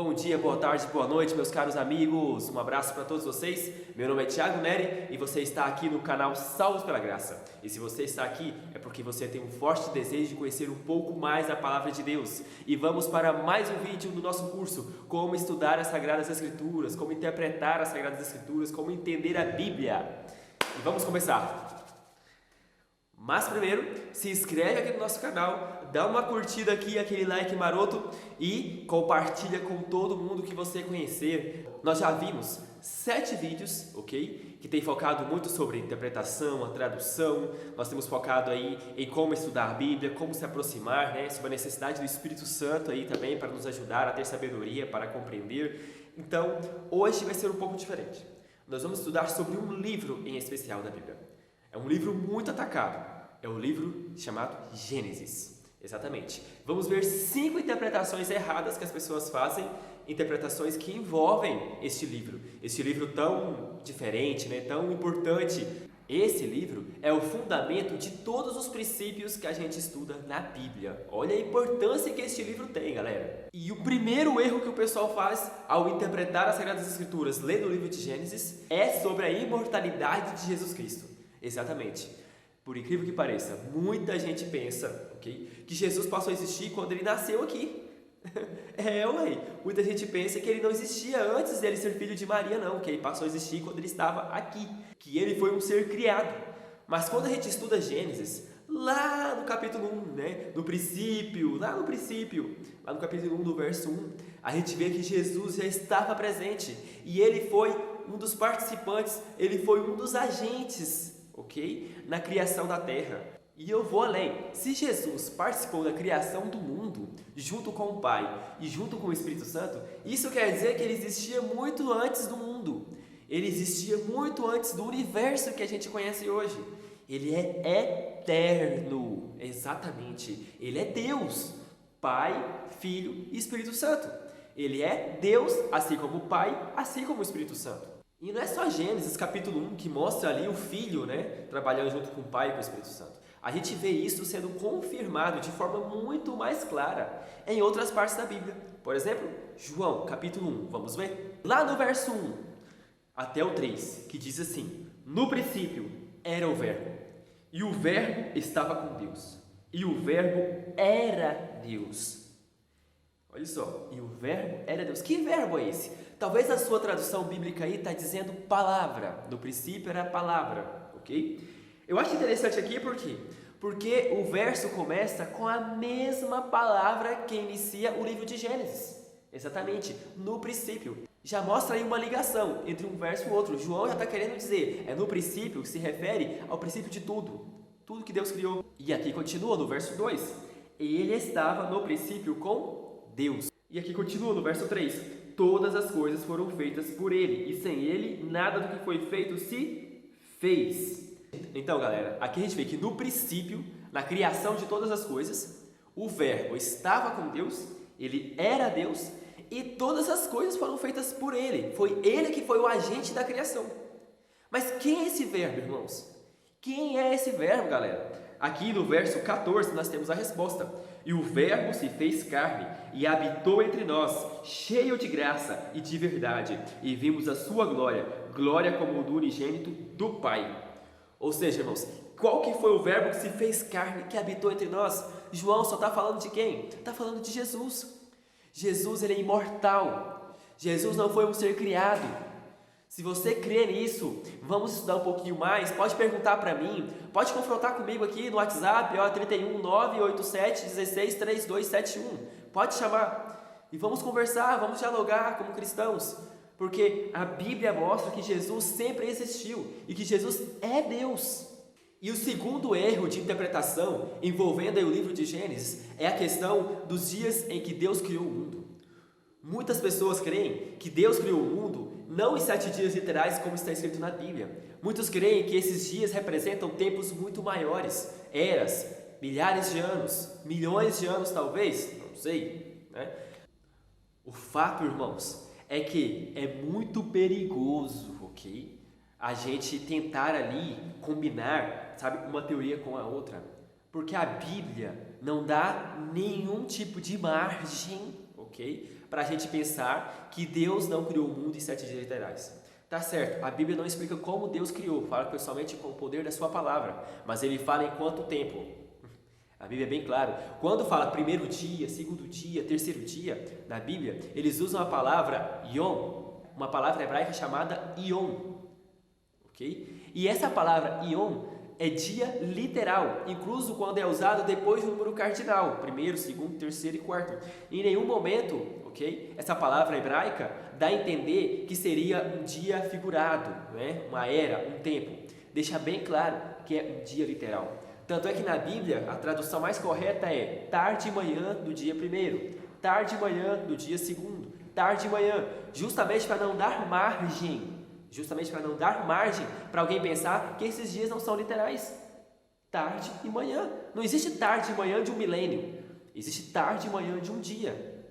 Bom dia, boa tarde, boa noite, meus caros amigos. Um abraço para todos vocês. Meu nome é Thiago Neri e você está aqui no canal Salvos pela Graça. E se você está aqui é porque você tem um forte desejo de conhecer um pouco mais a Palavra de Deus. E vamos para mais um vídeo do nosso curso, como estudar as Sagradas Escrituras, como interpretar as Sagradas Escrituras, como entender a Bíblia. E vamos começar. Mas primeiro, se inscreve aqui no nosso canal, dá uma curtida aqui, aquele like maroto e compartilha com todo mundo que você conhecer. Nós já vimos 7 vídeos, ok? Que tem focado muito sobre a interpretação, a tradução. Nós temos focado aí em como estudar a Bíblia, como se aproximar, né? Sobre a necessidade do Espírito Santo aí também para nos ajudar a ter sabedoria, para compreender. Então, hoje vai ser um pouco diferente. Nós vamos estudar sobre um livro em especial da Bíblia. É um livro muito atacado. É um livro chamado Gênesis. Exatamente. Vamos ver 5 interpretações erradas que as pessoas fazem, interpretações que envolvem este livro tão diferente, né? Tão importante. Esse livro é o fundamento de todos os princípios que a gente estuda na Bíblia. Olha a importância que este livro tem, galera. E o primeiro erro que o pessoal faz ao interpretar as Sagradas Escrituras lendo o livro de Gênesis é sobre a imortalidade de Jesus Cristo. Exatamente. Por incrível que pareça, muita gente pensa, ok, que Jesus passou a existir quando ele nasceu aqui. Muita gente pensa que ele não existia antes dele ser filho de Maria, não, que ele passou a existir quando ele estava aqui, que ele foi um ser criado. Mas quando a gente estuda Gênesis, lá no capítulo 1, né, no capítulo 1, do verso 1, a gente vê que Jesus já estava presente e ele foi um dos participantes, ele foi um dos agentes, ok? Na criação da terra. E eu vou além. Se Jesus participou da criação do mundo junto com o Pai e junto com o Espírito Santo, isso quer dizer que ele existia muito antes do mundo. Ele existia muito antes do universo que a gente conhece hoje. Ele é eterno. Exatamente. Ele é Deus, Pai, Filho e Espírito Santo. Ele é Deus, assim como o Pai, assim como o Espírito Santo. E não é só Gênesis capítulo 1 que mostra ali o Filho, né, trabalhando junto com o Pai e com o Espírito Santo. A gente vê isso sendo confirmado de forma muito mais clara em outras partes da Bíblia. Por exemplo, João capítulo 1, vamos ver? Lá no verso 1 até o 3, que diz assim: no princípio era o Verbo, e o Verbo estava com Deus, e o Verbo era Deus. Olha só, e o Verbo era Deus. Que verbo é esse? Talvez a sua tradução bíblica aí está dizendo palavra. No princípio era a palavra, ok? Eu acho interessante aqui porque o verso começa com a mesma palavra que inicia o livro de Gênesis. Exatamente, no princípio. Já mostra aí uma ligação entre um verso e o outro. João já está querendo dizer, é no princípio que se refere ao princípio de tudo. Tudo que Deus criou. E aqui continua no verso 2. Ele estava no princípio com Deus. E aqui continua no verso 3. Todas as coisas foram feitas por Ele, e sem Ele, nada do que foi feito se fez. Então, galera, aqui a gente vê que no princípio, na criação de todas as coisas, o Verbo estava com Deus, Ele era Deus, e todas as coisas foram feitas por Ele. Foi Ele que foi o agente da criação. Mas quem é esse Verbo, irmãos? Quem é esse Verbo, galera? Aqui no verso 14 nós temos a resposta. E o Verbo se fez carne e habitou entre nós, cheio de graça e de verdade, e vimos a sua glória, glória como do unigênito do Pai. Ou seja, irmãos, qual que foi o Verbo que se fez carne, que habitou entre nós? João só está falando de quem? Está falando de Jesus. Jesus, ele é imortal. Jesus não foi um ser criado. Se você crê nisso, vamos estudar um pouquinho mais, pode perguntar para mim, pode confrontar comigo aqui no WhatsApp, 31 987 16 3271, pode chamar e vamos conversar, vamos dialogar como cristãos, porque a Bíblia mostra que Jesus sempre existiu e que Jesus é Deus. E o segundo erro de interpretação envolvendo aí o livro de Gênesis é a questão dos dias em que Deus criou o mundo. Muitas pessoas creem que Deus criou o mundo não em 7 dias literais como está escrito na Bíblia. Muitos creem que esses dias representam tempos muito maiores, eras, milhares de anos, milhões de anos talvez, não sei, né? O fato, irmãos, é que é muito perigoso, ok? A gente tentar ali combinar, sabe, uma teoria com a outra, porque a Bíblia não dá nenhum tipo de margem, ok? ok? Para a gente pensar que Deus não criou o mundo em 7 dias literais. Tá certo, a Bíblia não explica como Deus criou, fala pessoalmente com o poder da sua palavra, mas ele fala em quanto tempo. A Bíblia é bem clara. Quando fala primeiro dia, segundo dia, terceiro dia, na Bíblia, eles usam a palavra yom, uma palavra hebraica chamada yom, ok? E essa palavra yom é dia literal, incluso quando é usado depois do número cardinal, primeiro, segundo, terceiro e quarto. Em nenhum momento, ok? Essa palavra hebraica dá a entender que seria um dia figurado, né? Uma era, um tempo. Deixa bem claro que é um dia literal. Tanto é que na Bíblia a tradução mais correta é tarde e manhã do dia primeiro, tarde e manhã do dia segundo, tarde e manhã, justamente para não dar margem para alguém pensar que esses dias não são literais. Tarde e manhã. Não existe tarde e manhã de um milênio. Existe tarde e manhã de um dia.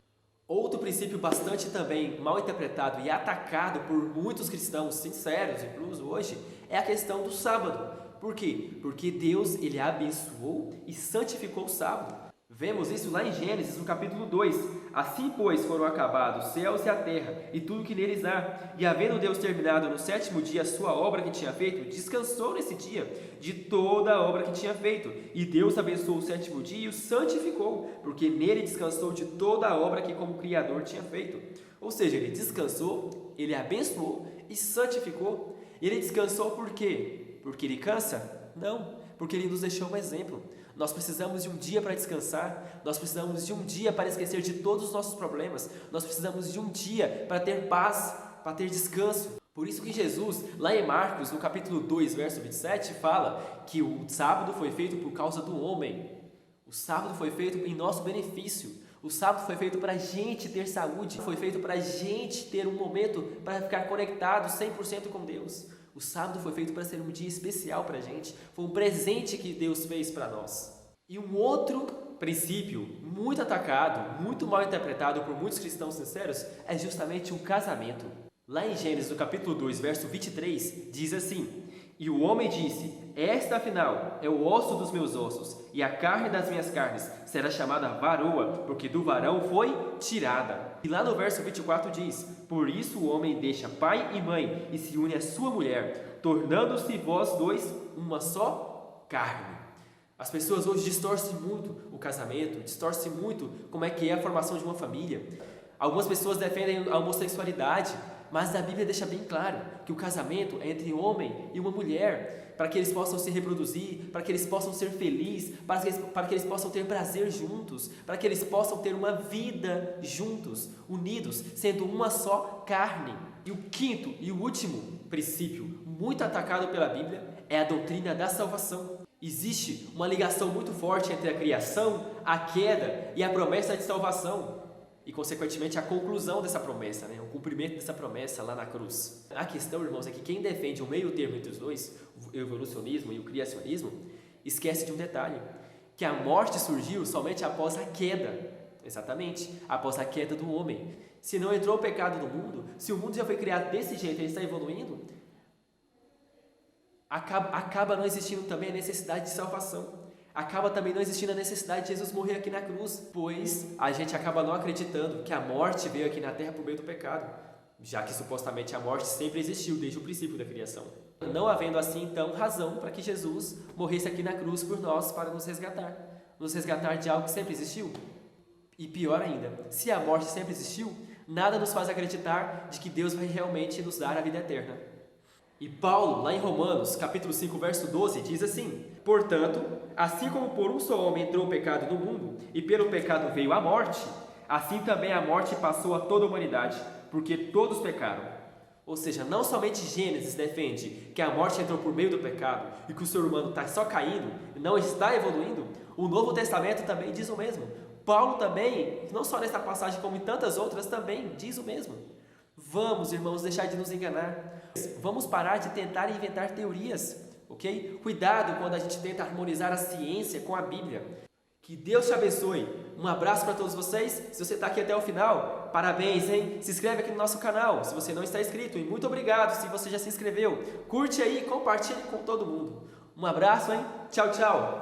Outro princípio bastante também mal interpretado e atacado por muitos cristãos sinceros, incluso hoje, é a questão do sábado. Por quê? Porque Deus, ele abençoou e santificou o sábado. Vemos isso lá em Gênesis, no capítulo 2. Assim, pois, foram acabados os céus e a terra, e tudo que neles há. E havendo Deus terminado no 7º dia a sua obra que tinha feito, descansou nesse dia de toda a obra que tinha feito. E Deus abençoou o 7º dia e o santificou, porque nele descansou de toda a obra que como Criador tinha feito. Ou seja, ele descansou, ele abençoou e santificou. Ele descansou por quê? Porque ele cansa? Não, porque ele nos deixou um exemplo. Nós precisamos de um dia para descansar, nós precisamos de um dia para esquecer de todos os nossos problemas, nós precisamos de um dia para ter paz, para ter descanso. Por isso que Jesus, lá em Marcos, no capítulo 2, verso 27, fala que o sábado foi feito por causa do homem. O sábado foi feito em nosso benefício. O sábado foi feito para a gente ter saúde, foi feito para a gente ter um momento para ficar conectado 100% com Deus. O sábado foi feito para ser um dia especial para a gente, foi um presente que Deus fez para nós. E um outro princípio muito atacado, muito mal interpretado por muitos cristãos sinceros, é justamente o casamento. Lá em Gênesis, no capítulo 2, verso 23, diz assim: E o homem disse: Esta, afinal, é o osso dos meus ossos, e a carne das minhas carnes será chamada varoa, porque do varão foi tirada. E lá no verso 24 diz: Por isso o homem deixa pai e mãe, e se une à sua mulher, tornando-se vós dois uma só carne. As pessoas hoje distorcem muito o casamento, distorcem muito como é que é a formação de uma família. Algumas pessoas defendem a homossexualidade, mas a Bíblia deixa bem claro que o casamento é entre um homem e uma mulher, para que eles possam se reproduzir, para que eles possam ser felizes, para que eles possam ter prazer juntos, para que eles possam ter uma vida juntos, unidos, sendo uma só carne. E o quinto e o último princípio, muito atacado pela Bíblia, é a doutrina da salvação. Existe uma ligação muito forte entre a criação, a queda e a promessa de salvação. E, consequentemente, a conclusão dessa promessa, o cumprimento dessa promessa lá na cruz. A questão, irmãos, é que quem defende o meio termo entre os dois, o evolucionismo e o criacionismo, esquece de um detalhe, que a morte surgiu somente após a queda. Exatamente, após a queda do homem. Se não entrou o pecado no mundo, se o mundo já foi criado desse jeito e ele está evoluindo, acaba não existindo também a necessidade de salvação. Acaba também não existindo a necessidade de Jesus morrer aqui na cruz, pois a gente acaba não acreditando que a morte veio aqui na terra por meio do pecado, já que supostamente a morte sempre existiu desde o princípio da criação. Não havendo assim, então, razão para que Jesus morresse aqui na cruz por nós para nos resgatar de algo que sempre existiu. E pior ainda, se a morte sempre existiu, nada nos faz acreditar de que Deus vai realmente nos dar a vida eterna. E Paulo, lá em Romanos, capítulo 5, verso 12, diz assim: Portanto, assim como por um só homem entrou o pecado no mundo, e pelo pecado veio a morte, assim também a morte passou a toda a humanidade, porque todos pecaram. Ou seja, não somente Gênesis defende que a morte entrou por meio do pecado e que o ser humano está só caindo e não está evoluindo, o Novo Testamento também diz o mesmo. Paulo também, não só nesta passagem como em tantas outras, também diz o mesmo. Vamos, irmãos, deixar de nos enganar. Vamos parar de tentar inventar teorias, ok? Cuidado quando a gente tenta harmonizar a ciência com a Bíblia. Que Deus te abençoe. Um abraço para todos vocês. Se você está aqui até o final, parabéns, hein? Se inscreve aqui no nosso canal, se você não está inscrito. E muito obrigado se você já se inscreveu. Curte aí e compartilhe com todo mundo. Um abraço, hein? Tchau, tchau.